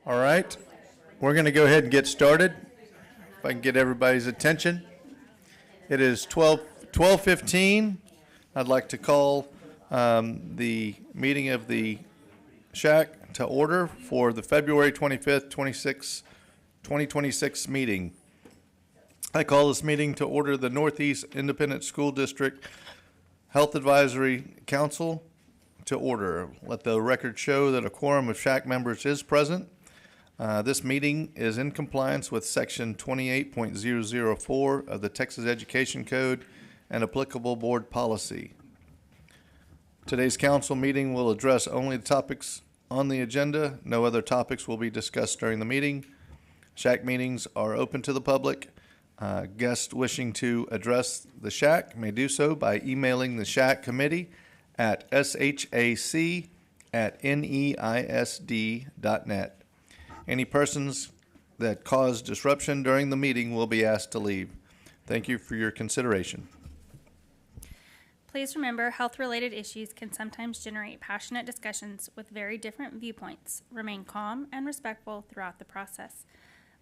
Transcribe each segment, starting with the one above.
All right, we're going to go ahead and get started. If I can get everybody's attention. It is 12:15. I'd like to call the meeting of the SHAC to order for the February 25th, 2026 meeting. I call this meeting to order the Northeast Independent School District Health Advisory Council to order. Let the record show that a quorum of SHAC members is present. This meeting is in compliance with Section 28.004 of the Texas Education Code and applicable board policy. Today's council meeting will address only the topics on the agenda. No other topics will be discussed during the meeting. SHAC meetings are open to the public. Guests wishing to address the SHAC may do so by emailing the SHAC committee at shac@neisd.net. Any persons that cause disruption during the meeting will be asked to leave. Thank you for your consideration. Please remember, health-related issues can sometimes generate passionate discussions with very different viewpoints. Remain calm and respectful throughout the process.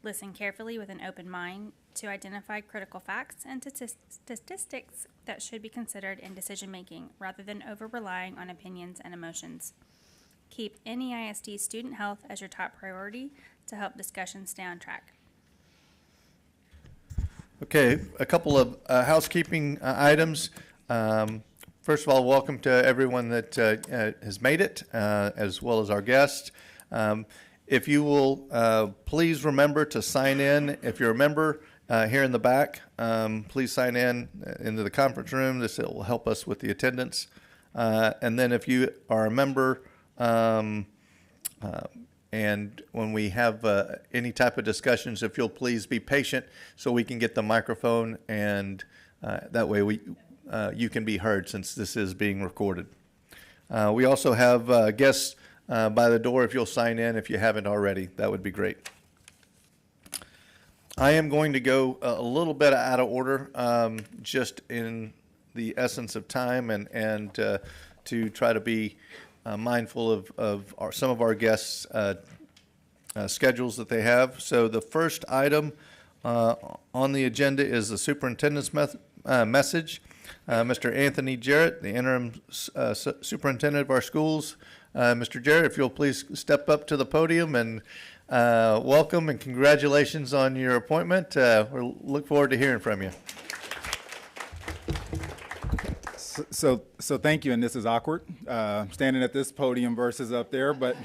Listen carefully with an open mind to identify critical facts and statistics that should be considered in decision-making rather than over-relying on opinions and emotions. Keep NEISD student health as your top priority to help discussions stay on track. Okay, a couple of housekeeping items. First of all, welcome to everyone that has made it, as well as our guests. If you will please remember to sign in. If you're a member here in the back, please sign in into the conference room. This will help us with the attendance. And then if you are a member, and when we have any type of discussions, if you'll please be patient so we can get the microphone, and that way you can be heard since this is being recorded. We also have guests by the door. If you'll sign in if you haven't already, that would be great. I am going to go a little bit out of order, just in the essence of time and to try to be mindful of some of our guests' schedules that they have. So the first item on the agenda is the superintendent's message. Mr. Anthony Jarrett, the interim superintendent of our schools. Mr. Jarrett, if you'll please step up to the podium, and welcome and congratulations on your appointment. We look forward to hearing from you. So thank you, and this is awkward, standing at this podium versus up there, but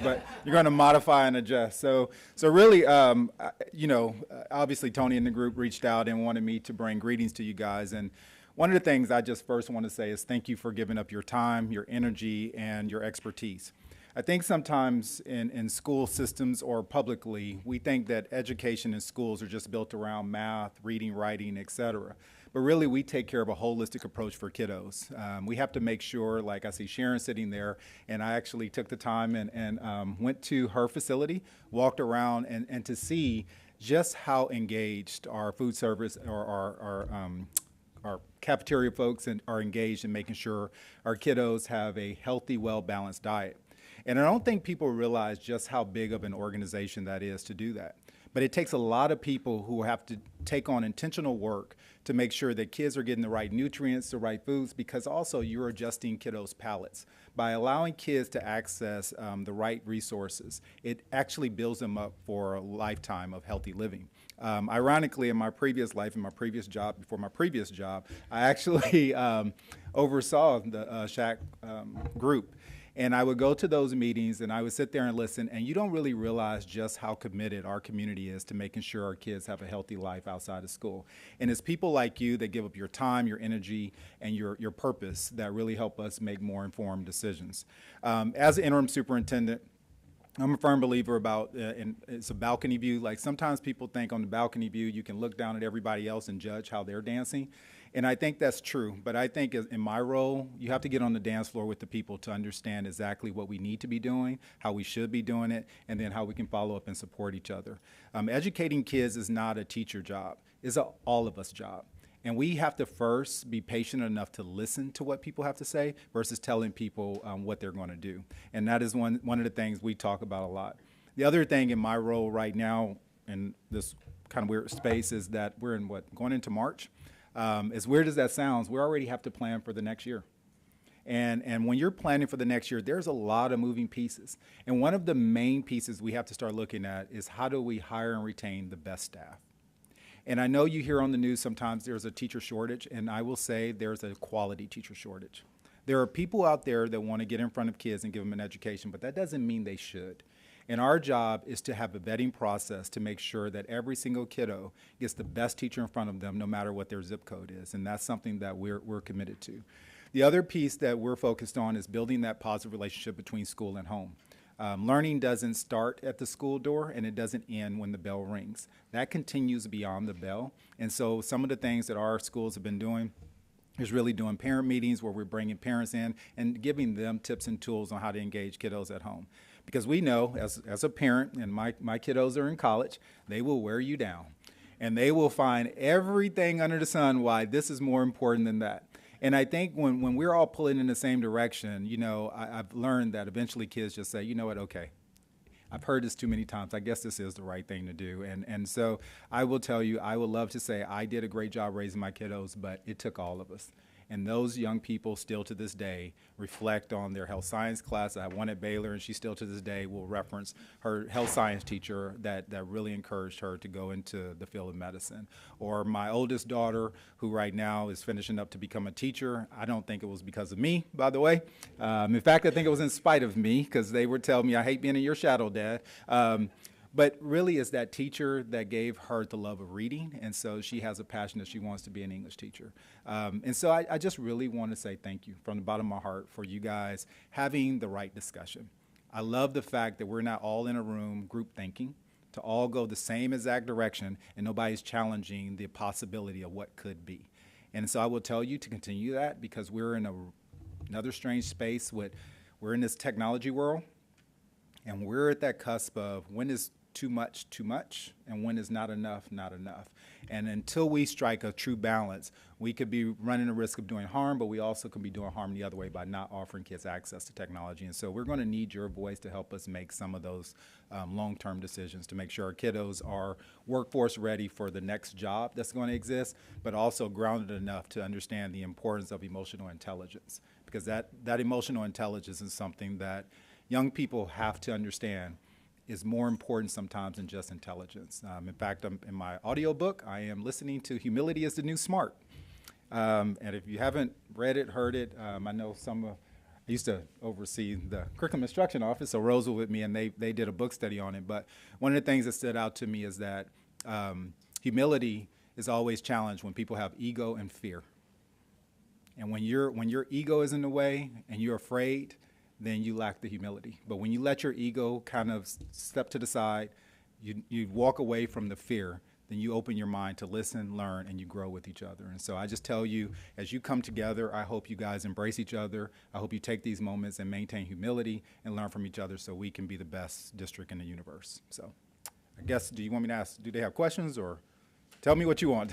you're going to modify and adjust. So really, obviously Tony and the group reached out and wanted me to bring greetings to you guys, and one of the things I just first want to say is thank you for giving up your time, your energy, and your expertise. I think sometimes in school systems or publicly, we think that education in schools are just built around math, reading, writing, etc. But really, we take care of a holistic approach for kiddos. We have to make sure, like I see Sharon sitting there, and I actually took the time and went to her facility, walked around, and to see just how engaged our food service or our cafeteria folks are engaged in making sure our kiddos have a healthy, well-balanced diet. And I don't think people realize just how big of an organization that is to do that. But it takes a lot of people who have to take on intentional work to make sure that kids are getting the right nutrients, the right foods, because also you're adjusting kiddos' palates. By allowing kids to access the right resources, it actually builds them up for a lifetime of healthy living. Ironically, in my previous life, in my previous job, before my previous job, I actually oversaw the SHAC group. And I would go to those meetings and I would sit there and listen, and you don't really realize just how committed our community is to making sure our kids have a healthy life outside of school. And it's people like you that give up your time, your energy, and your purpose that really help us make more informed decisions. As an interim superintendent, I'm a firm believer about, and it's a balcony view. Like sometimes people think on the balcony view, you can look down at everybody else and judge how they're dancing. And I think that's true, but I think in my role, you have to get on the dance floor with the people to understand exactly what we need to be doing, how we should be doing it, and then how we can follow up and support each other. Educating kids is not a teacher job, it's an all of us job. And we have to first be patient enough to listen to what people have to say versus telling people what they're going to do. And that is one of the things we talk about a lot. The other thing in my role right now in this kind of weird space is that we're in going into March. As weird as that sounds, we already have to plan for the next year. And when you're planning for the next year, there's a lot of moving pieces. And one of the main pieces we have to start looking at is how do we hire and retain the best staff? And I know you hear on the news sometimes there's a teacher shortage, and I will say there's a quality teacher shortage. There are people out there that want to get in front of kids and give them an education, but that doesn't mean they should. And our job is to have a vetting process to make sure that every single kiddo gets the best teacher in front of them, no matter what their zip code is. And that's something that we're committed to. The other piece that we're focused on is building that positive relationship between school and home. Learning doesn't start at the school door, and it doesn't end when the bell rings. That continues beyond the bell. And so some of the things that our schools have been doing is really doing parent meetings where we're bringing parents in and giving them tips and tools on how to engage kiddos at home. Because we know, as a parent, and my kiddos are in college, they will wear you down. And they will find everything under the sun why this is more important than that. And I think when we're all pulling in the same direction, you know, I've learned that eventually kids just say, you know what, okay, I've heard this too many times. I guess this is the right thing to do. And so I will tell you, I would love to say I did a great job raising my kiddos, but it took all of us. And those young people still to this day reflect on their health science class. I have one at Baylor, and she still to this day will reference her health science teacher that really encouraged her to go into the field of medicine. Or my oldest daughter, who right now is finishing up to become a teacher. I don't think it was because of me, by the way. In fact, I think it was in spite of me, because they would tell me, I hate being in your shadow, Dad. But really, it's that teacher that gave her the love of reading, and so she has a passion that she wants to be an English teacher. And so I just really want to say thank you from the bottom of my heart for you guys having the right discussion. I love the fact that we're not all in a room group thinking, to all go the same exact direction, and nobody's challenging the possibility of what could be. And so I will tell you to continue that, because we're in another strange space. We're in this technology world, and we're at that cusp of when is too much, and when is not enough. And until we strike a true balance, we could be running the risk of doing harm, but we also could be doing harm the other way by not offering kids access to technology. And so we're going to need your voice to help us make some of those long-term decisions to make sure our kiddos are workforce ready for the next job that's going to exist, but also grounded enough to understand the importance of emotional intelligence, because that emotional intelligence is something that young people have to understand is more important sometimes than just intelligence. In fact, in my audiobook, I am listening to Humility is the New Smart. And if you haven't read it, heard it, I know I used to oversee the curriculum instruction office, so Rose was with me, and they did a book study on it. But one of the things that stood out to me is that humility is always challenged when people have ego and fear. And when your ego is in the way and you're afraid, then you lack the humility. But when you let your ego kind of step to the side, you walk away from the fear, then you open your mind to listen, learn, and you grow with each other. And so I just tell you, as you come together, I hope you guys embrace each other. I hope you take these moments and maintain humility and learn from each other so we can be the best district in the universe. So I guess, do you want me to ask, do they have questions, or tell me what you want?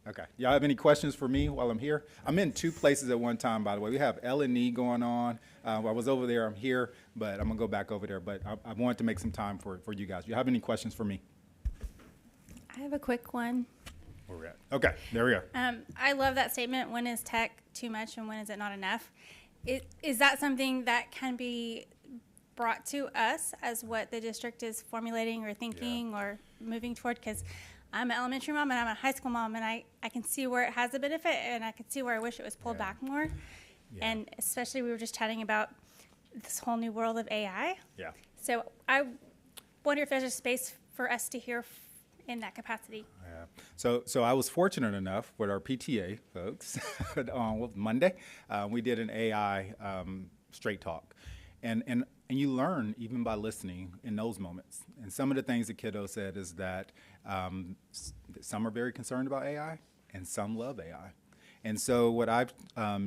Okay. Y'all have any questions for me while I'm here? I'm in two places at one time, by the way. We have L&E going on. I was over there. I'm here, but I'm going to go back over there. But I wanted to make some time for you guys. Do you have any questions for me? I have a quick one. Where we at? Okay, there we go. I love that statement, when is tech too much and when is it not enough? Is that something that can be brought to us as what the district is formulating or thinking or moving toward? Because I'm an elementary mom and I'm a high school mom, and I can see where it has a benefit, and I can see where I wish it was pulled back more. Yeah. And especially, we were just chatting about this whole new world of AI. Yeah. So I wonder if there's a space for us to hear in that capacity. Yeah. So I was fortunate enough with our PTA folks on Monday, we did an AI straight talk. And you learn even by listening in those moments. And some of the things the kiddo said is that some are very concerned about AI and some love AI. And so what I've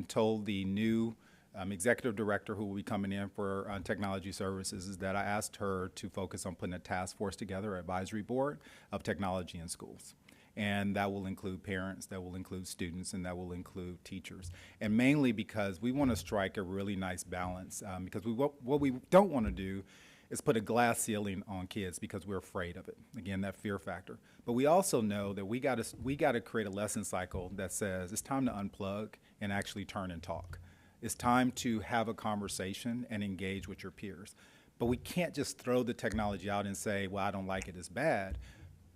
told the new executive director who will be coming in for technology services is that I asked her to focus on putting a task force together, an advisory board of technology in schools. And that will include parents, that will include students, and that will include teachers. And mainly because we want to strike a really nice balance, because what we don't want to do is put a glass ceiling on kids because we're afraid of it. Again, that fear factor. But we also know that we got to create a lesson cycle that says it's time to unplug and actually turn and talk. It's time to have a conversation and engage with your peers. But we can't just throw the technology out and say, well, I don't like it, it's bad.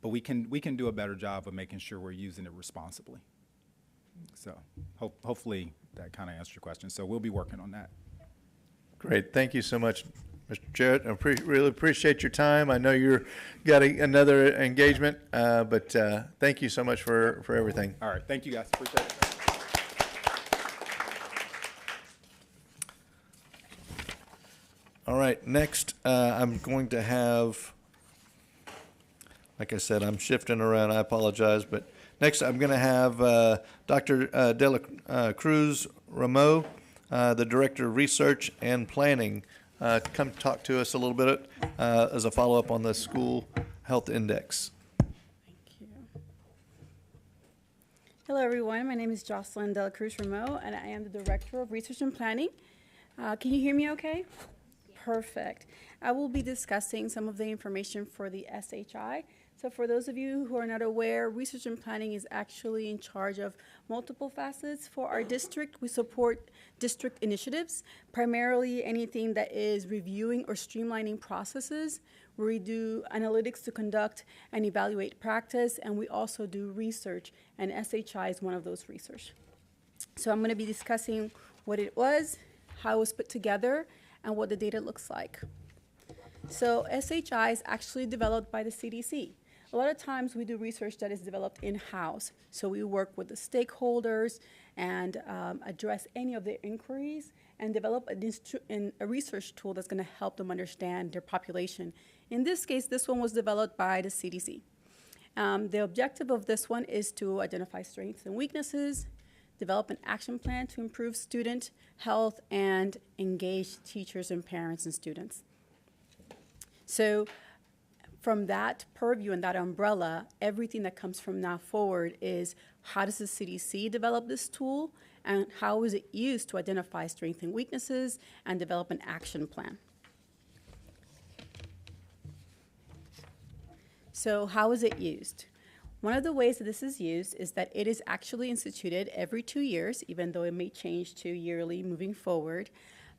But we can do a better job of making sure we're using it responsibly. So hopefully that kind of answers your question. So we'll be working on that. Great. Thank you so much, Mr. Jarrett. I really appreciate your time. I know you're got another engagement, but thank you so much for everything. All right. Thank you, guys. Appreciate it. All right. Next, I'm going to have, like I said, I'm shifting around. I apologize, but next I'm going to have Dr. Dela Cruz Ramo, the Director of Research and Planning, come talk to us a little bit as a follow-up on the School Health Index. Thank you. Hello, everyone. My name is Jocelyn Dela Cruz Ramo, and I am the Director of Research and Planning. Can you hear me okay? Perfect. I will be discussing some of the information for the SHI. So for those of you who are not aware, Research and Planning is actually in charge of multiple facets for our district. We support district initiatives, primarily anything that is reviewing or streamlining processes. We do analytics to conduct and evaluate practice, and we also do research, and SHI is one of those research. So I'm going to be discussing what it was, how it was put together, and what the data looks like. So SHI is actually developed by the CDC. A lot of times we do research that is developed in-house. So we work with the stakeholders and address any of their inquiries and develop a research tool that's going to help them understand their population. In this case, this one was developed by the CDC. The objective of this one is to identify strengths and weaknesses, develop an action plan to improve student health, and engage teachers and parents and students. So from that purview and that umbrella, everything that comes from now forward is how does the CDC develop this tool, and how is it used to identify strengths and weaknesses and develop an action plan. So how is it used? One of the ways that this is used is that it is actually instituted every 2 years, even though it may change to yearly moving forward.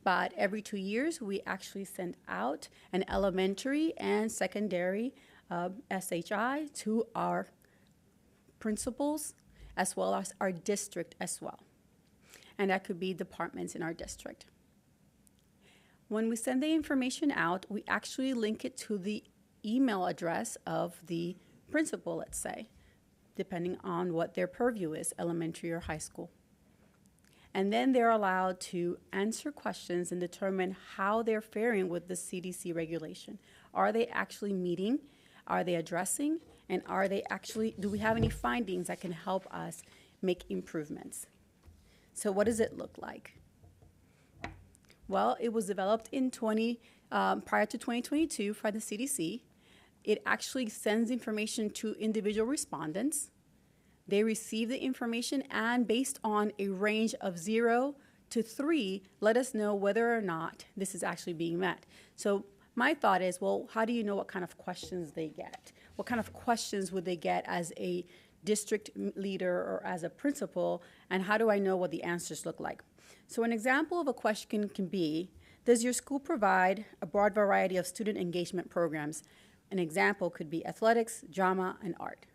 But every 2 years, we actually send out an elementary and secondary SHI to our principals, as well as our district as well. And that could be departments in our district. When we send the information out, we actually link it to the email address of the principal, let's say, depending on what their purview is, elementary or high school. And then they're allowed to answer questions and determine how they're faring with the CDC regulation. Are they actually meeting? Are they addressing? And are they actually, do we have any findings that can help us make improvements? So what does it look like? Well, it was developed in prior to 2022 by the CDC. It actually sends information to individual respondents. They receive the information, and based on a range of 0 to 3, let us know whether or not this is actually being met. So my thought is, well, how do you know what kind of questions they get? What kind of questions would they get as a district leader or as a principal, and how do I know what the answers look like? So an example of a question can be, does your school provide a broad variety of student engagement programs? An example could be athletics, drama, and art.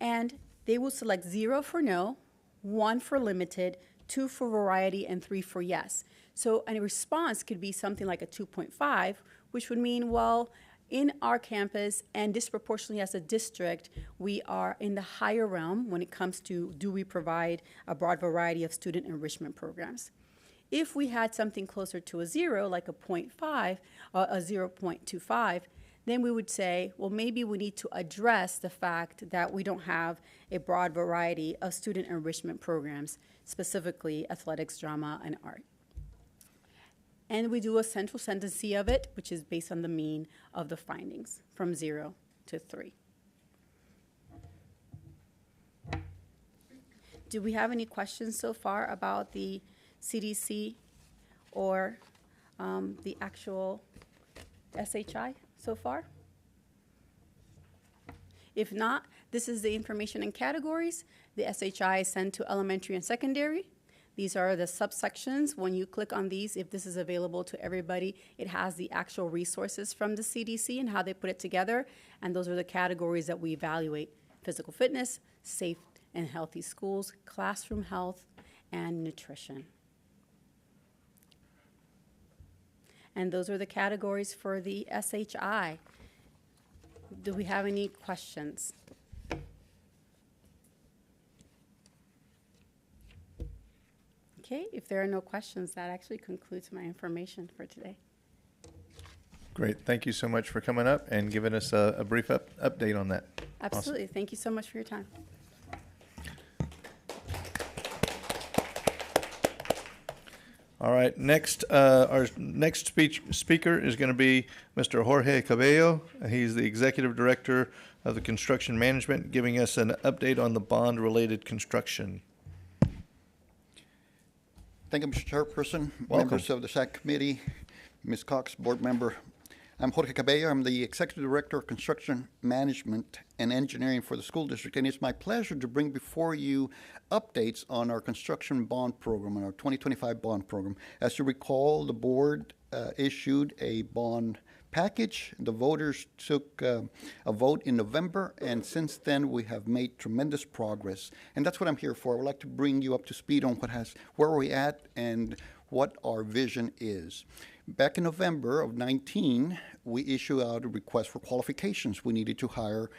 And they will select 0 for no, 1 for limited, 2 for variety, and 3 for yes. So a response could be something like a 2.5, which would mean, well, in our campus and disproportionately as a district, we are in the higher realm when it comes to do we provide a broad variety of student enrichment programs. If we had something closer to a 0, like a 0.5 or a 0.25, then we would say, well, maybe we need to address the fact that we don't have a broad variety of student enrichment programs, specifically athletics, drama, and art. And we do a central tendency of it, which is based on the mean of the findings from 0 to 3. Do we have any questions so far about the CDC or the actual SHI so far? If not, this is the information in categories. The SHI is sent to elementary and secondary. These are the subsections. When you click on these, if this is available to everybody, it has the actual resources from the CDC and how they put it together. And those are the categories that we evaluate: physical fitness, safe and healthy schools, classroom health, and nutrition. And those are the categories for the SHI. Do we have any questions? Okay, if there are no questions, that actually concludes my information for today. Great. Thank you so much for coming up and giving us a brief update on that. Absolutely. Thank you so much for your time. All right. Next, our next speaker is going to be Mr. Jorge Cabello. He's the Executive Director of the Construction Management, giving us an update on the bond-related construction. Thank you, Mr. Chairperson, Welcome. members of the SHAC committee, Ms. Cox, board member. I'm Jorge Cabello. I'm the Executive Director of Construction Management and Engineering for the school district, and it's my pleasure to bring before you updates on our construction bond program, on our 2025 bond program. As you recall, the board issued a bond package. The voters took a vote in November, and since then we have made tremendous progress. And that's what I'm here for. I would like to bring you up to speed on where we're at and what our vision is. Back in November of 19, we issued out a request for qualifications. We needed to hire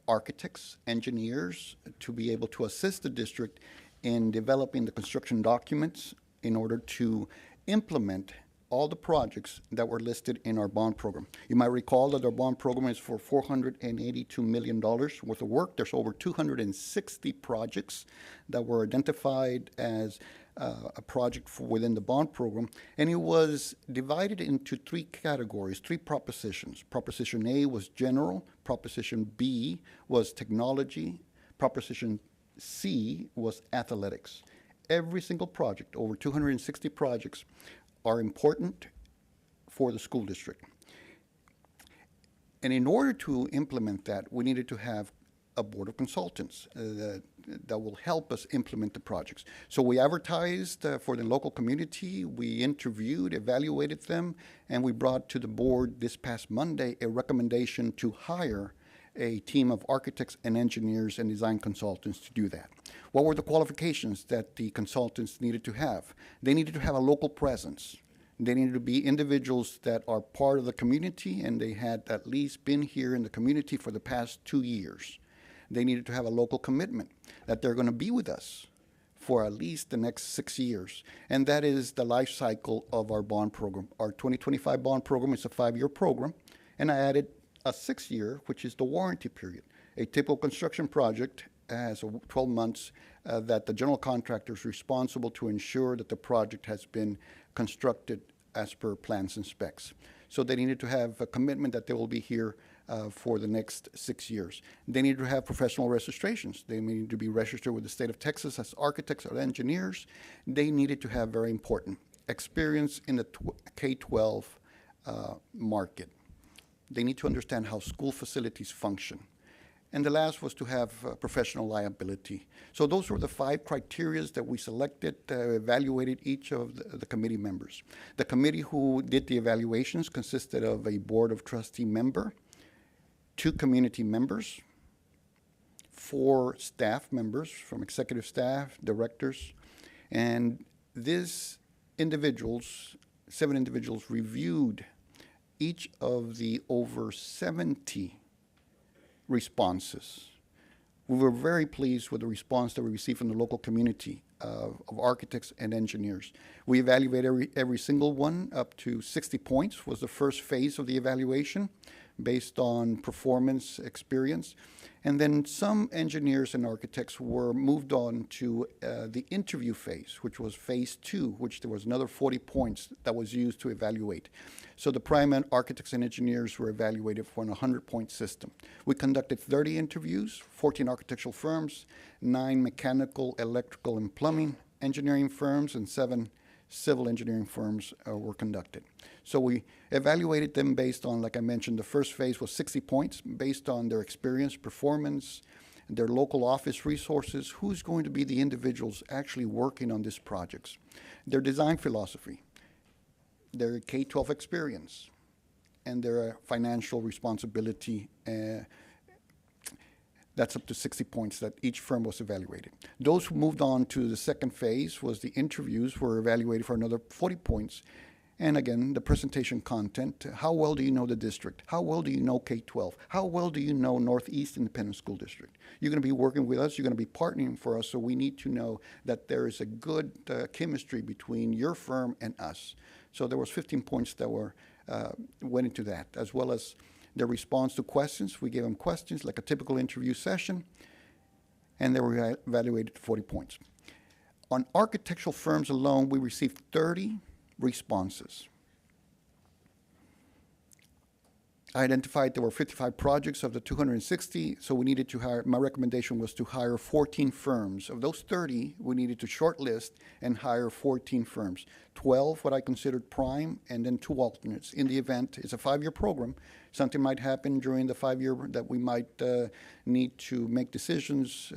architects, engineers to be able to assist the district in developing the construction documents in order to implement all the projects that were listed in our bond program. You might recall that our bond program is for $482 million worth of work. There's over 260 projects that were identified as a project within the bond program, and it was divided into three categories, three propositions. Proposition A was general, Proposition B was technology, Proposition C was athletics. Every single project, over 260 projects, are important for the school district. And in order to implement that, we needed to have a board of consultants that will help us implement the projects. So we advertised for the local community, we interviewed, evaluated them, and we brought to the board this past Monday a recommendation to hire a team of architects and engineers and design consultants to do that. What were the qualifications that the consultants needed to have? They needed to have a local presence. They needed to be individuals that are part of the community, and they had at least been here in the community for the past 2 years. They needed to have a local commitment that they're going to be with us for at least the next 6 years. And that is the life cycle of our bond program. Our 2025 bond program is a 5-year program, and I added a 6-year, which is the warranty period. A typical construction project has 12 months that the general contractor is responsible to ensure that the project has been constructed as per plans and specs. So they needed to have a commitment that they will be here for the next 6 years. They need to have professional registrations. They need to be registered with the state of Texas as architects or engineers. They needed to have, very important, experience in the K-12 market. They need to understand how school facilities function. And the last was to have professional liability. So those were the 5 criteria that we selected, evaluated each of the committee members. The committee who did the evaluations consisted of a board of trustee member, 2 community members, 4 staff members from executive staff, directors, and these individuals, 7 individuals, reviewed each of the over 70 responses. We were very pleased with the response that we received from the local community of architects and engineers. We evaluated every single one up to 60 points was the first phase of the evaluation based on performance experience. And then some engineers and architects were moved on to the interview phase, which was phase 2, which there was another 40 points that was used to evaluate. So the prime architects and engineers were evaluated for an 100-point system. We conducted 30 interviews, 14 architectural firms, 9 mechanical, electrical, and plumbing engineering firms, and 7 civil engineering firms were conducted. So we evaluated them based on, like I mentioned, the first phase was 60 points based on their experience, performance, their local office resources, who's going to be the individuals actually working on these projects, their design philosophy, their K-12 experience, and their financial responsibility. That's up to 60 points that each firm was evaluated. Those who moved on to the second phase was the interviews were evaluated for another 40 points. And again, the presentation content, how well do you know the district? How well do you know K-12? How well do you know Northeast Independent School District? You're going to be working with us, you're going to be partnering for us, so we need to know that there is a good chemistry between your firm and us. So there was 15 points that went into that, as well as their response to questions. We gave them questions like a typical interview session, and they were evaluated to 40 points. On architectural firms alone, we received 30 responses. I identified there were 55 projects of the 260, so we needed to hire, my recommendation was to hire 14 firms. Of those 30, we needed to shortlist and hire 14 firms. 12 what I considered prime, and then 2 alternates. In the event, it's a 5-year program, something might happen during the 5-year that we might need to make decisions,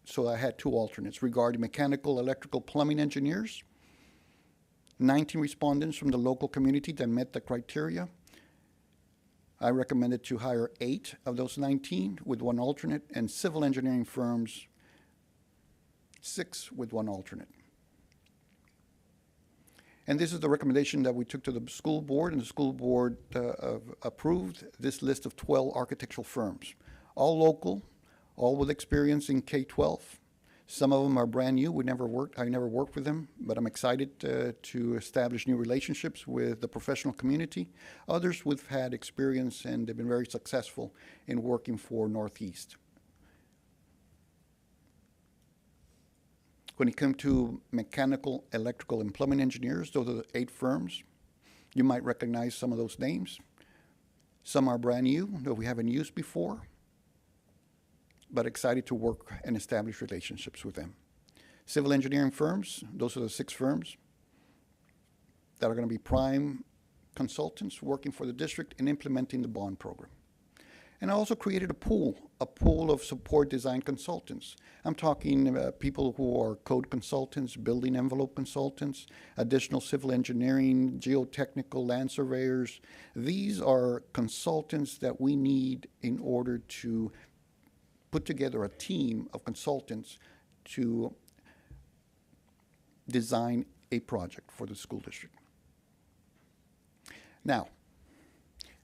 so I had 2 alternates regarding mechanical, electrical, plumbing engineers. 19 respondents from the local community that met the criteria. I recommended to hire 8 of those 19 with 1 alternate, and civil engineering firms, 6 with 1 alternate. And this is the recommendation that we took to the school board, and the school board approved this list of 12 architectural firms, all local, all with experience in K-12. Some of them are brand new. I never worked with them, but I'm excited to establish new relationships with the professional community. Others we've had experience, and they've been very successful in working for Northeast. When it comes to mechanical, electrical, and plumbing engineers, those are the 8 firms. You might recognize some of those names. Some are brand new that we haven't used before, but excited to work and establish relationships with them. Civil engineering firms, those are the 6 firms that are going to be prime consultants working for the district and implementing the bond program. And I also created a pool of support design consultants. I'm talking people who are code consultants, building envelope consultants, additional civil engineering, geotechnical, land surveyors. These are consultants that we need in order to put together a team of consultants to design a project for the school district. Now,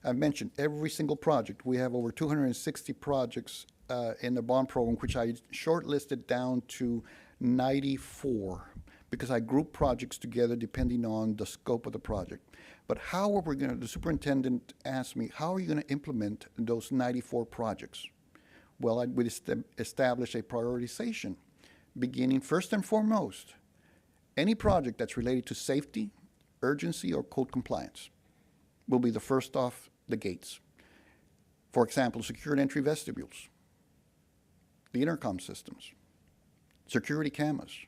I've mentioned every single project. We have over 260 projects in the bond program, which I shortlisted down to 94 because I group projects together depending on the scope of the project. But how are we going to, the superintendent asked me, how are you going to implement those 94 projects? Well, I would establish a prioritization, beginning first and foremost, any project that's related to safety, urgency, or code compliance will be the first off the gates. For example, secured entry vestibules, the intercom systems, security cameras,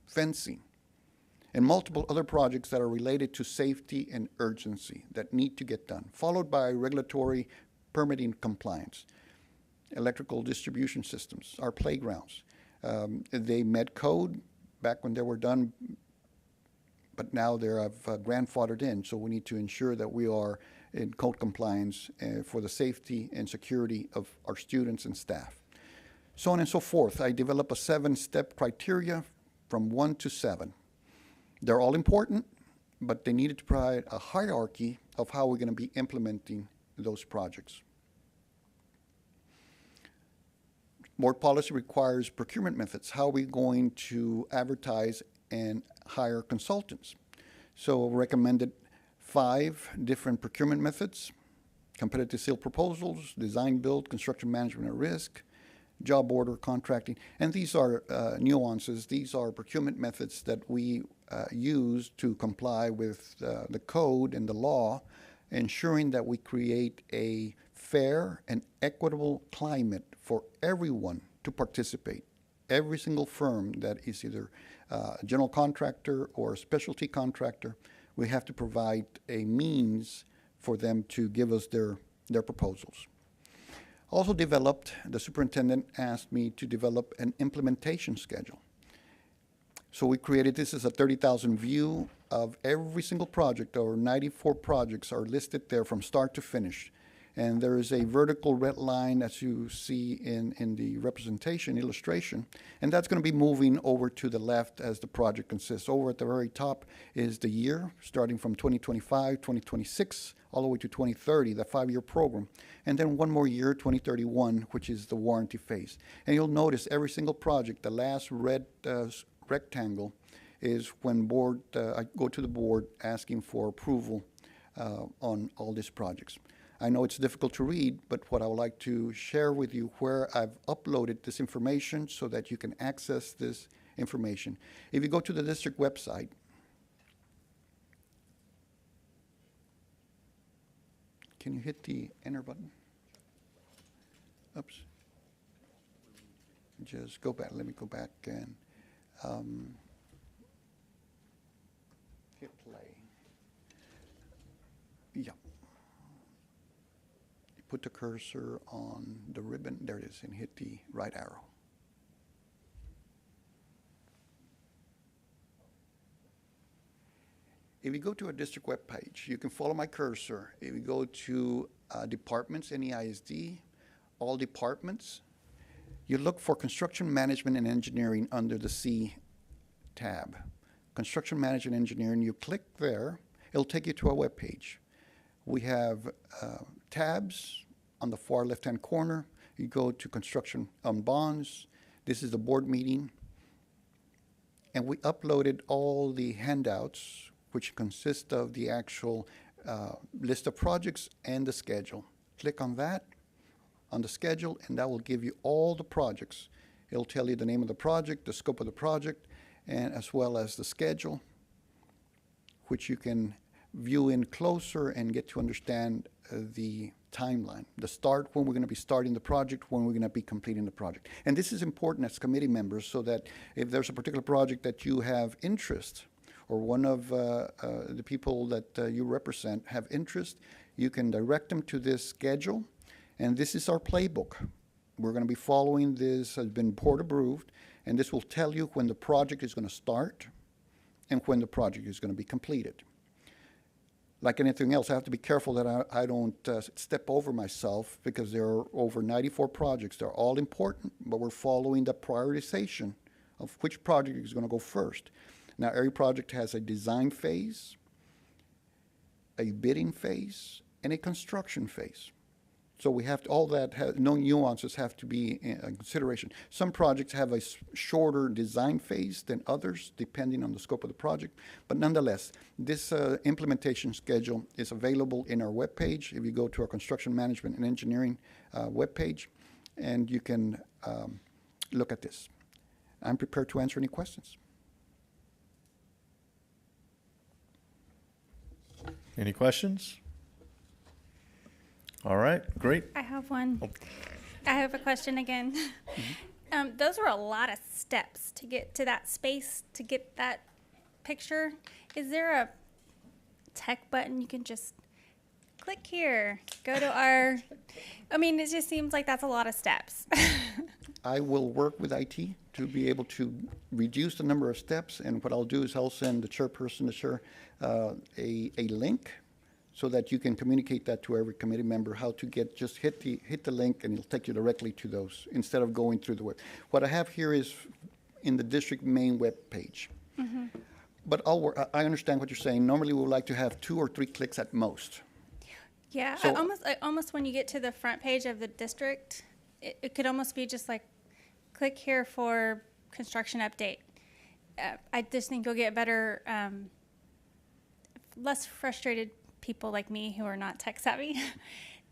fencing, and multiple other projects that are related to safety and urgency that need to get done, followed by regulatory permitting compliance. Electrical distribution systems, our playgrounds. They met code back when they were done, but now they're grandfathered in, so we need to ensure that we are in code compliance for the safety and security of our students and staff. So on and so forth. I develop a 7-step criteria from 1 to 7. They're all important, but they needed to provide a hierarchy of how we're going to be implementing those projects. Board policy requires procurement methods. How are we going to advertise and hire consultants? So recommended 5 different procurement methods: competitive seal proposals, design build, construction management at risk, job order, contracting. And these are nuances. These are procurement methods that we use to comply with the code and the law, ensuring that we create a fair and equitable climate for everyone to participate. Every single firm that is either a general contractor or a specialty contractor, we have to provide a means for them to give us their proposals. Also developed, the superintendent asked me to develop an implementation schedule. So we created, this is a 30,000 view of every single project. Our 94 projects are listed there from start to finish. And there is a vertical red line, as you see in the representation illustration, and that's going to be moving over to the left as the project consists. Over at the very top is the year, starting from 2025, 2026, all the way to 2030, the 5-year program. And then one more year, 2031, which is the warranty phase. And you'll notice every single project, the last red rectangle is when I go to the board asking for approval on all these projects. I know it's difficult to read, but what I would like to share with you where I've uploaded this information so that you can access this information. If you go to the district website, can you hit the enter button? Oops. Just go back. Let me go back and hit play. Yeah. Put the cursor on the ribbon, there it is, and hit the right arrow. If you go to a district web page, you can follow my cursor. If you go to departments, NEISD, all departments, you look for construction management and engineering under the C tab. Construction management and engineering, you click there, it'll take you to our web page. We have tabs on the far left-hand corner. You go to construction on bonds. This is the board meeting. And we uploaded all the handouts, which consist of the actual list of projects and the schedule. Click on that, on the schedule, and that will give you all the projects. It'll tell you the name of the project, the scope of the project, and as well as the schedule, which you can view in closer and get to understand the timeline, the start, when we're going to be starting the project, when we're going to be completing the project. And this is important as committee members so that if there's a particular project that you have interest or one of the people that you represent have interest, you can direct them to this schedule. And this is our playbook. We're going to be following this, has been board approved, and this will tell you when the project is going to start and when the project is going to be completed. Like anything else, I have to be careful that I don't step over myself because there are over 94 projects. They're all important, but we're following the prioritization of which project is going to go first. Now, every project has a design phase, a bidding phase, and a construction phase. So we have to, all that, no nuances have to be in consideration. Some projects have a shorter design phase than others, depending on the scope of the project. But nonetheless, this implementation schedule is available in our webpage. If you go to our construction management and engineering webpage, and you can look at this. I'm prepared to answer any questions. Any questions? All right, great. I have one. Oh. I have a question again. Those were a lot of steps to get to that space, to get that picture. Is there a tech button you can just click here, go to our, I mean, it just seems like that's a lot of steps. I will work with IT to be able to reduce the number of steps, and what I'll do is I'll send the chairperson to share a link so that you can communicate that to every committee member, how to get, just hit the link and it'll take you directly to those instead of going through the web. What I have here is in the district main web page. Mm-hmm. But I understand what you're saying. Normally we would like to have 2 or 3 clicks at most. Yeah, So, I almost when you get to the front page of the district, it could almost be just like, click here for construction update. I just think you'll get better, less frustrated people like me who are not tech savvy,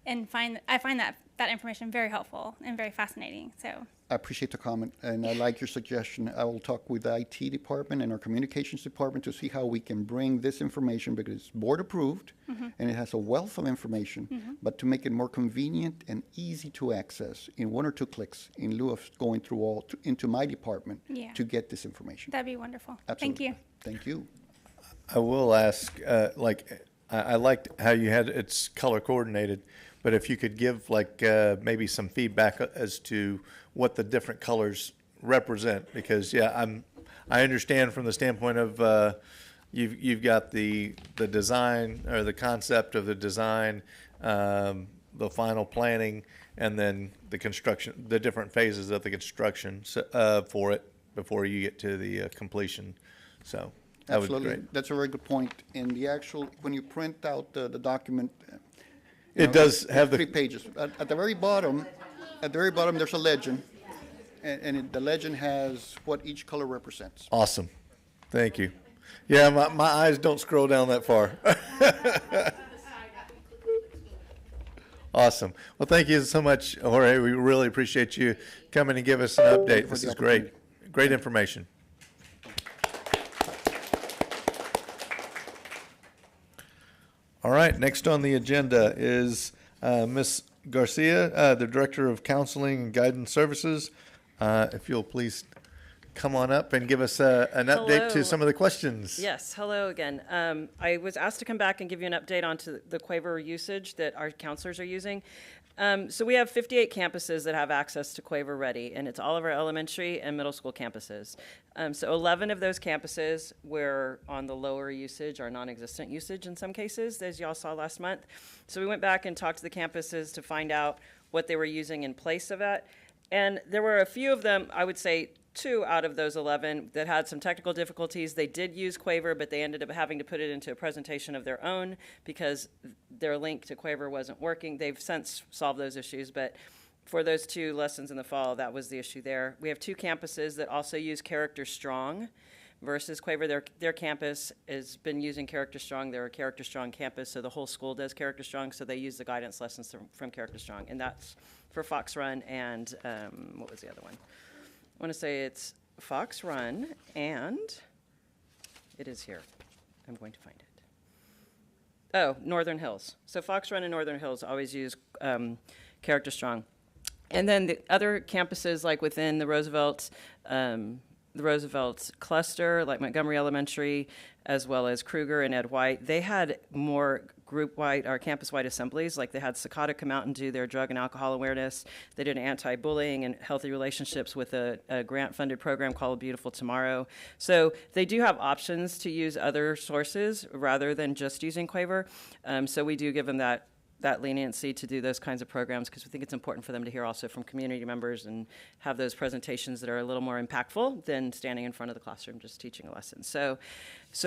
and I find that information very helpful and very fascinating. So I appreciate the comment, and I like your suggestion. I will talk with the IT department and our communications department to see how we can bring this information, because it's board approved, and it has a wealth of information, but to make it more convenient and easy to access in 1 or 2 clicks, in lieu of going through into my department Yeah. to get this information. That'd be wonderful. Absolutely. Thank you. Thank you. I will ask, I liked how you had it's color coordinated, but if you could give maybe some feedback as to what the different colors represent, because I understand from the standpoint of you've got the design or the concept of the design, the final planning, and then the construction, the different phases of the construction for it before you get to the completion. So. That would be Absolutely. great. That's a very good point. In the actual, when you print out the document, It does have it's 3 the, pages. At the very bottom, there's a legend, and the legend has what each color represents. awesome. Thank you. Yeah, my eyes don't scroll down that far. Awesome. Well, thank you so much, Jorge. We really appreciate you coming and give us an update. for This the is great. opportunity. Great information. All right, next on the agenda is Ms. Garcia, the Director of Counseling and Guidance Services. If you'll please come on up and give us an update to Hello. some of the questions. Yes, hello again. I was asked to come back and give you an update on to the Quaver usage that our counselors are using. So we have 58 campuses that have access to Quaver Ready, and it's all of our elementary and middle school campuses. So 11 of those campuses were on the lower usage or non-existent usage in some cases, as y'all saw last month. So we went back and talked to the campuses to find out what they were using in place of that. And there were a few of them, I would say 2 out of those 11 that had some technical difficulties. They did use Quaver, but they ended up having to put it into a presentation of their own because their link to Quaver wasn't working. They've since solved those issues, but for those 2 lessons in the fall, that was the issue there. We have 2 campuses that also use Character Strong versus Quaver. Their campus has been using Character Strong. They're a Character Strong campus, so the whole school does Character Strong, so they use the guidance lessons from Character Strong, and that's for Fox Run and what was the other one? I want to say it's Fox Run, and it is here. I'm going to find it. Oh, Northern Hills. So Fox Run and Northern Hills always use Character Strong. And then the other campuses, like within the Roosevelt cluster, like Montgomery Elementary, as well as Kruger and Ed White, they had more group-wide or campus-wide assemblies. Like they had Sakata come out and do their drug and alcohol awareness. They did anti-bullying and healthy relationships with a grant-funded program called Beautiful Tomorrow. So they do have options to use other sources rather than just using Quaver. So we do give them that leniency to do those kinds of programs because we think it's important for them to hear also from community members and have those presentations that are a little more impactful than standing in front of the classroom just teaching a lesson. So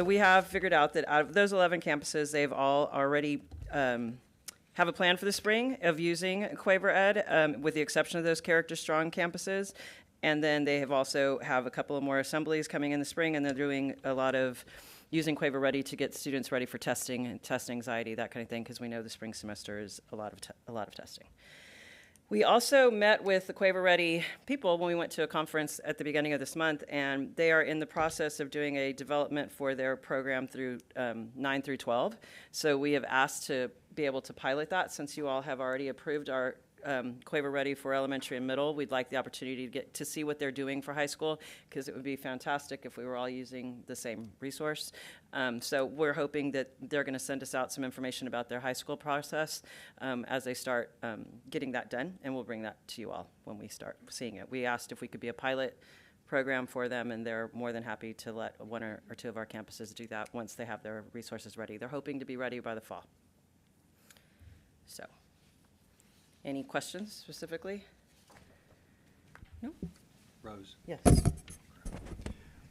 we have figured out that out of those 11 campuses, they've all already have a plan for the spring of using Quaver Ed, with the exception of those Character Strong campuses. And then they have also have a couple of more assemblies coming in the spring, and they're doing a lot of using Quaver Ready to get students ready for testing and test anxiety, that kind of thing, because we know the spring semester is a lot of testing. We also met with the Quaver Ready people when we went to a conference at the beginning of this month, and they are in the process of doing a development for their program through 9 through 12. So we have asked to be able to pilot that since you all have already approved our Quaver Ready for elementary and middle. We'd like the opportunity to get to see what they're doing for high school, because it would be fantastic if we were all using the same resource. So we're hoping that they're going to send us out some information about their high school process as they start getting that done, and we'll bring that to you all when we start seeing it. We asked if we could be a pilot program for them, and they're more than happy to let 1 or 2 of our campuses do that once they have their resources ready. They're hoping to be ready by the fall. So. Any questions specifically? No? Rose, Yes.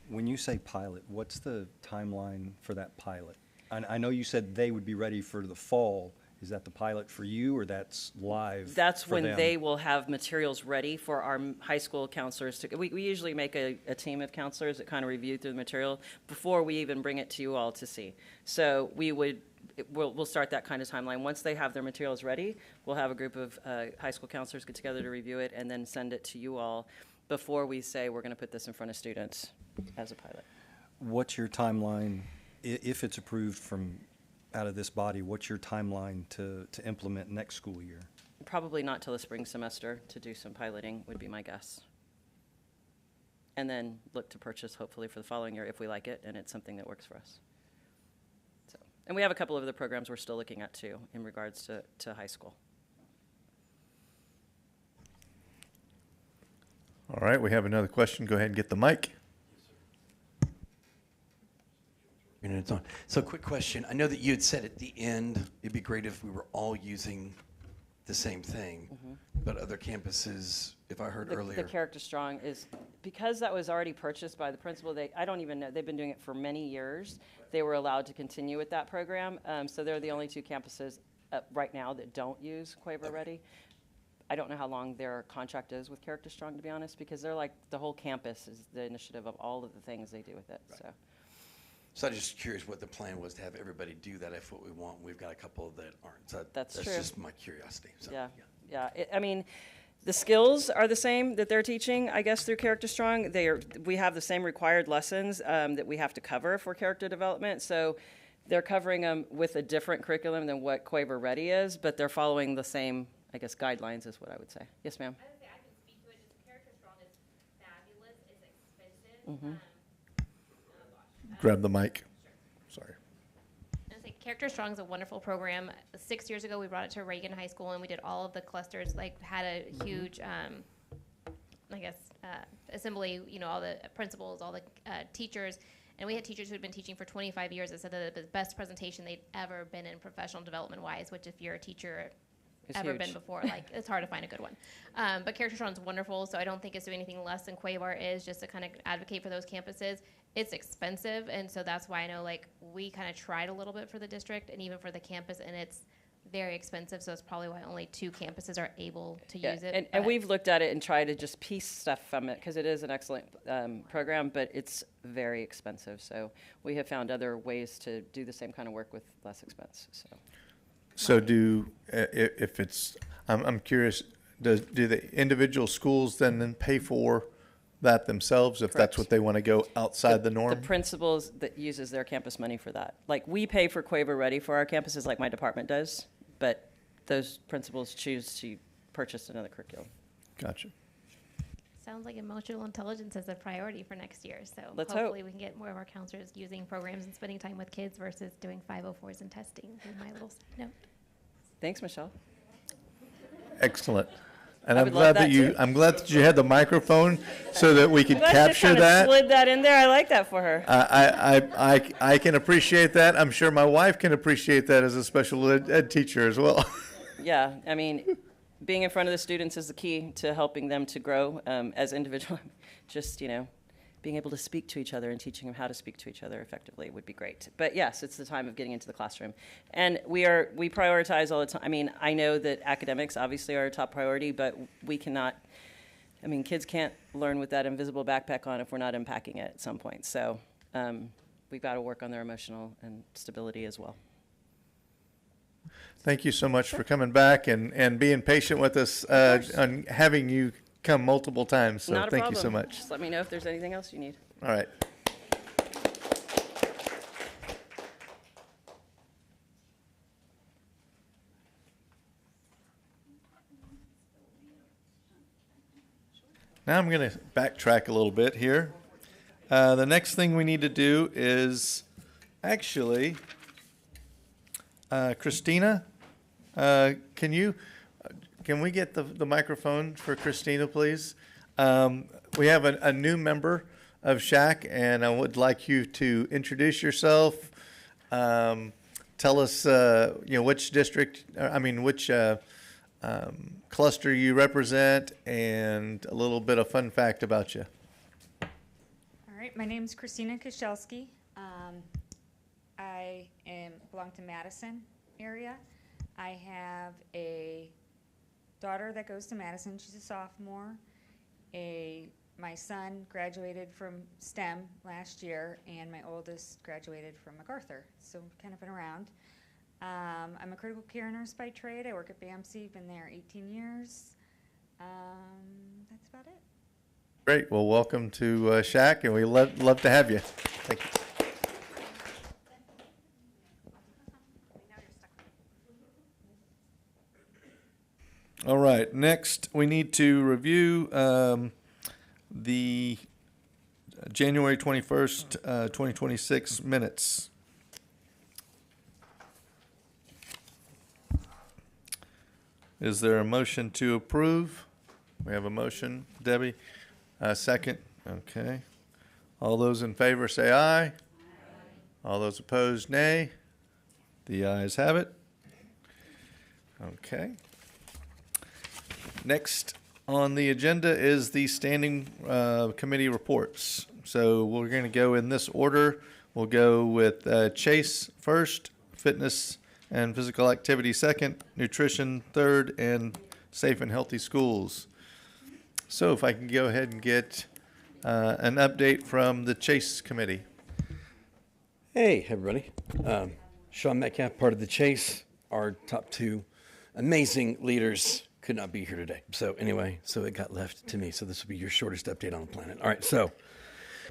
when you say pilot, what's the timeline for that pilot? I know you said they would be ready for the fall. Is that the pilot for you, or that's live That's for when them? they will have materials ready for our high school counselors to, we usually make a team of counselors that kind of review through the material before we even bring it to you all to see. So we would we'll start that kind of timeline. Once they have their materials ready, we'll have a group of high school counselors get together to review it and then send it to you all before we say we're going to put this in front of students as a pilot. What's your timeline, if it's approved from out of this body, what's your timeline to implement next school year? Probably not till the spring semester to do some piloting would be my guess. And then look to purchase hopefully for the following year if we like it and it's something that works for us. So, and we have a couple of other programs we're still looking at too in regards to high school. All right, we have another question. Go ahead and get the mic. And it's on. So quick question. I know that you had said at the end, it'd be great if we were all using the same thing, but other campuses, if I heard The earlier. Character Strong is, because that was already purchased by the principal, I don't even know, they've been doing it for many years. They were allowed to continue with that program. So they're the only two campuses right now that don't use Quaver Ready. I don't know how long their contract is with Character Strong, to be honest, because they're like, the whole campus is the initiative of all of the things they do with it, so. So I'm just curious what the plan was to have everybody do that if what we want. We've got a couple that aren't. So That's true. That's just my curiosity. So, Yeah. I mean, the skills are the same that they're teaching, I guess, through Character Strong. We have the same required lessons that we have to cover for character development. So they're covering them with a different curriculum than what Quaver Ready is, but they're following the same, I guess, guidelines is what I would say. Yes, ma'am. I would say I can speak to it. Just Character Strong is fabulous. It's expensive. Grab the mic. Sorry. I say Character Strong is a wonderful program. 6 years ago, we brought it to Reagan High School, and we did all of the clusters. Like, had a huge, assembly. You know, all the principals, all the teachers, and we had teachers who had been teaching for 25 years that said that the best presentation they'd ever been in professional development wise. Which, if you're a teacher, It's ever huge. been before, like it's hard to find a good one. But Character Strong is wonderful, so I don't think it's doing anything less than Quaver is, just to kind of advocate for those campuses. It's expensive, and so that's why I know, like, we kind of tried a little bit for the district and even for the campus, and it's very expensive, so it's probably why only 2 campuses are able to use it. And but- we've looked at it and tried to just piece stuff from it because it is an excellent program, but it's very expensive. So we have found other ways to do the same kind of work with less expense. So if it's, I'm curious, do the individual schools then pay for that themselves if that's Correct. what they want to go outside the norm? The principals that uses their campus money for that. Like, we pay for Quaver Ready for our campuses like my department does, but those principals choose to purchase another curriculum. Gotcha. Sounds like emotional intelligence is a priority for next year, so Let's hope. hopefully we can get more of our counselors using programs and spending time with kids versus doing 504s and testing. Is my little note. Thanks, Michelle. Excellent. And I I'm would glad love that that you, too. I'm glad that you had the microphone so that we could Glad you capture kinda that. slid that in there. I like that for her. I can appreciate that. I'm sure my wife can appreciate that as a special ed teacher as well. Yeah, I mean, being in front of the students is the key to helping them to grow as individuals. Just, being able to speak to each other and teaching them how to speak to each other effectively would be great. But yes, it's the time of getting into the classroom. And we prioritize all the time. I mean, I know that academics obviously are a top priority, but we cannot, kids can't learn with that invisible backpack on if we're not unpacking it at some point. So we've got to work on their emotional and stability as well. Thank you so much for coming back and being patient with us on having you come multiple times. So Not a thank problem. you so much. Just let me know if there's anything else you need. All right. Now I'm going to backtrack a little bit here. The next thing we need to do is actually, Christina, can we get the microphone for Christina, please? We have a new member of SHAC, and I would like you to introduce yourself. Tell us, which district, which cluster you represent, and a little bit of fun fact about you. All right, my name's Christina Koszelski. I belong to Madison area. I have a daughter that goes to Madison. She's a sophomore. My son graduated from STEM last year, and my oldest graduated from MacArthur. So kind of been around. I'm a critical care nurse by trade. I work at BAMC, been there 18 years. That's about it. Great. Well, welcome to SHAC, and we love to have you. Thank you. All right. Next, we need to review the January 21st, 2026 minutes. Is there a motion to approve? We have a motion. Debbie, second. Okay. All those in favor say aye. All those opposed, nay. The ayes have it. Okay. Next on the agenda is the standing committee reports. So we're going to go in this order. We'll go with Chase first, fitness and physical activity second, nutrition third, and safe and healthy schools. So if I can go ahead and get an update from the Chase committee. Hey, everybody. Sean Metcalf, part of the Chase. Our top two amazing leaders could not be here today. So anyway, so it got left to me. So this will be your shortest update on the planet. All right, so,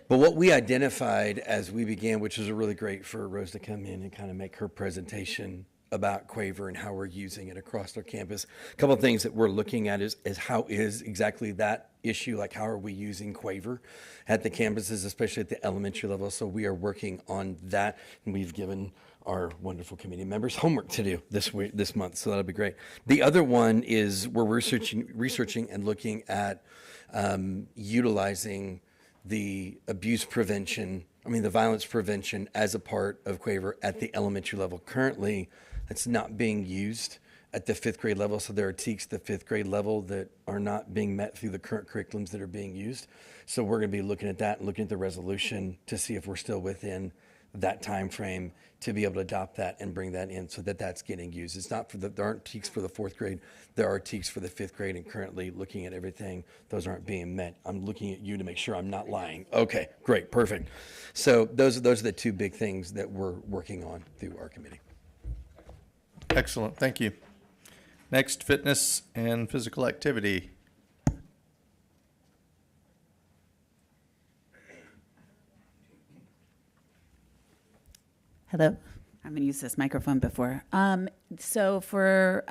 but what we identified as we began, which was really great for Rose to come in and kind of make her presentation about Quaver and how we're using it across our campus. A couple of things that we're looking at is how is exactly that issue, like how are we using Quaver at the campuses, especially at the elementary level. So we are working on that, and we've given our wonderful committee members homework to do this month, so that'll be great. The other one is we're researching and looking at utilizing the the violence prevention as a part of Quaver at the elementary level. Currently, it's not being used at the fifth grade level, so there are TEKs at the fifth grade level that are not being met through the current curriculums that are being used. So we're going to be looking at that and looking at the resolution to see if we're still within that time frame to be able to adopt that and bring that in so that that's getting used. It's not there aren't TEKs for the fourth grade. There are TEKs for the fifth grade, and currently looking at everything, those aren't being met. I'm looking at you to make sure I'm not lying. Okay, great, perfect. So those are the two big things that we're working on through our committee. Excellent, thank you. Next, fitness and physical activity. Hello. I'm going to use this microphone before. So for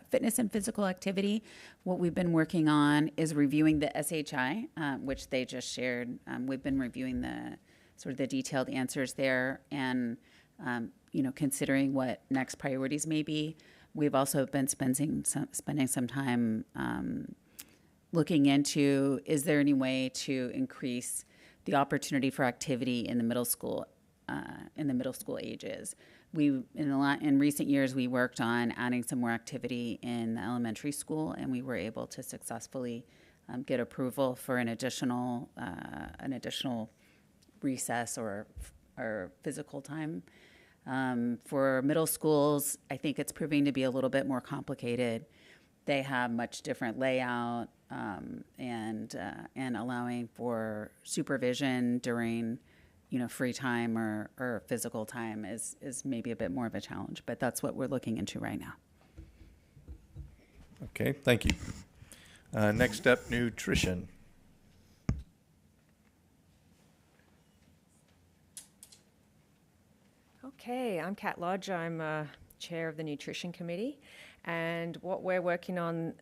fitness and physical activity, what we've been working on is reviewing the SHI, which they just shared. We've been reviewing the sort of the detailed answers there and, considering what next priorities may be. We've also been spending some time looking into, is there any way to increase the opportunity for activity in the middle school ages. In recent years, we worked on adding some more activity in the elementary school, and we were able to successfully get approval for an additional recess or physical time. For middle schools, I think it's proving to be a little bit more complicated. They have much different layout and allowing for supervision during free time or physical time is maybe a bit more of a challenge, but that's what we're looking into right now. Okay, thank you. Next up, nutrition. Okay, I'm Kat Lodge. I'm chair of the Nutrition Committee. And what we're working on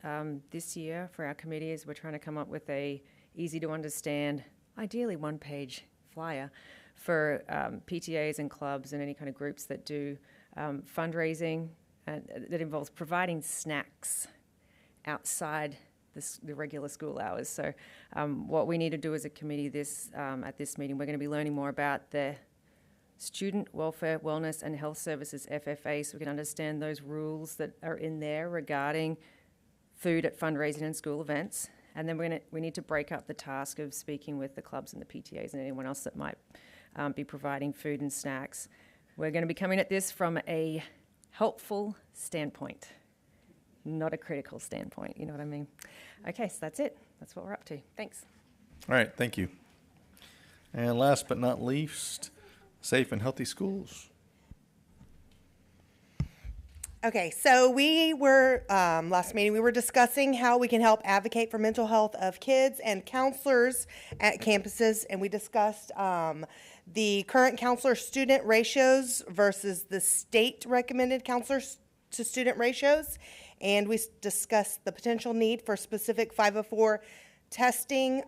this year for our committee is we're trying to come up with a easy to understand, ideally one-page flyer for PTAs and clubs and any kind of groups that do fundraising that involves providing snacks outside the regular school hours. So what we need to do as a committee at this meeting, we're going to be learning more about the Student Welfare, Wellness and Health Services, FFA, so we can understand those rules that are in there regarding food at fundraising and school events. And then we need to break up the task of speaking with the clubs and the PTAs and anyone else that might be providing food and snacks. We're going to be coming at this from a helpful standpoint, not a critical standpoint, you know what I mean? Okay, so that's it. That's what we're up to. Thanks. All right, thank you. And last but not least, safe and healthy schools. Okay, so we were, last meeting, we were discussing how we can help advocate for mental health of kids and counselors at campuses, and we discussed the current counselor-student ratios versus the state recommended counselor-to-student ratios, and we discussed the potential need for specific 504 testing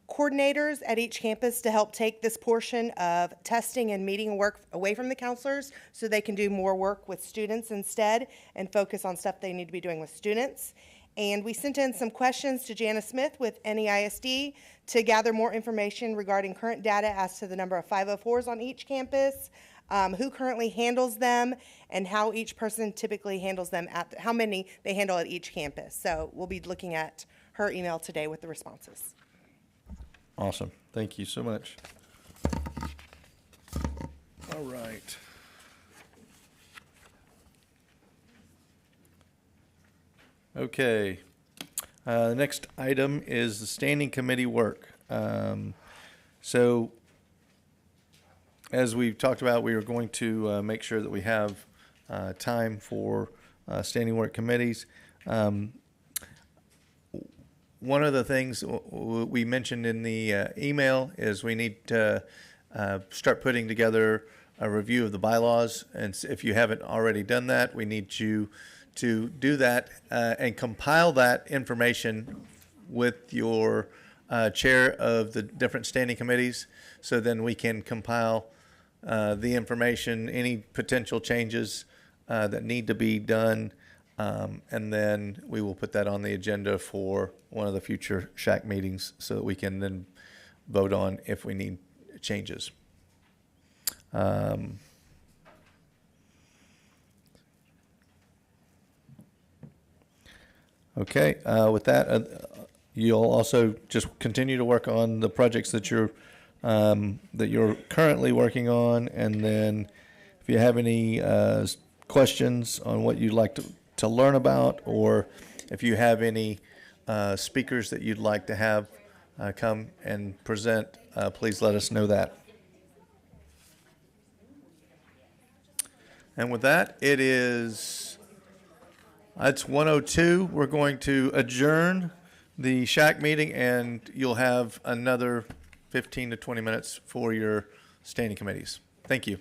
coordinators at each campus to help take this portion of testing and meeting work away from the counselors so they can do more work with students instead and focus on stuff they need to be doing with students. And we sent in some questions to Janice Smith with NEISD to gather more information regarding current data as to the number of 504s on each campus, who currently handles them, and how each person typically handles them how many they handle at each campus. So we'll be looking at her email today with the responses. Awesome. Thank you so much. All right. Okay. The next item is the standing committee work. So as we've talked about, we are going to make sure that we have time for standing work committees. One of the things we mentioned in the email is we need to start putting together a review of the bylaws. And if you haven't already done that, we need you to do that and compile that information with your chair of the different standing committees. So then we can compile the information, any potential changes that need to be done. And then we will put that on the agenda for one of the future SHAC meetings so that we can then vote on if we need changes. Okay, with that, you'll also just continue to work on the projects that you're currently working on, and then if you have any questions on what you'd like to learn about, or if you have any speakers that you'd like to have come and present, please let us know that. And with that, it's 1:02. We're going to adjourn the SHAC meeting, and you'll have another 15 to 20 minutes for your standing committees. Thank you.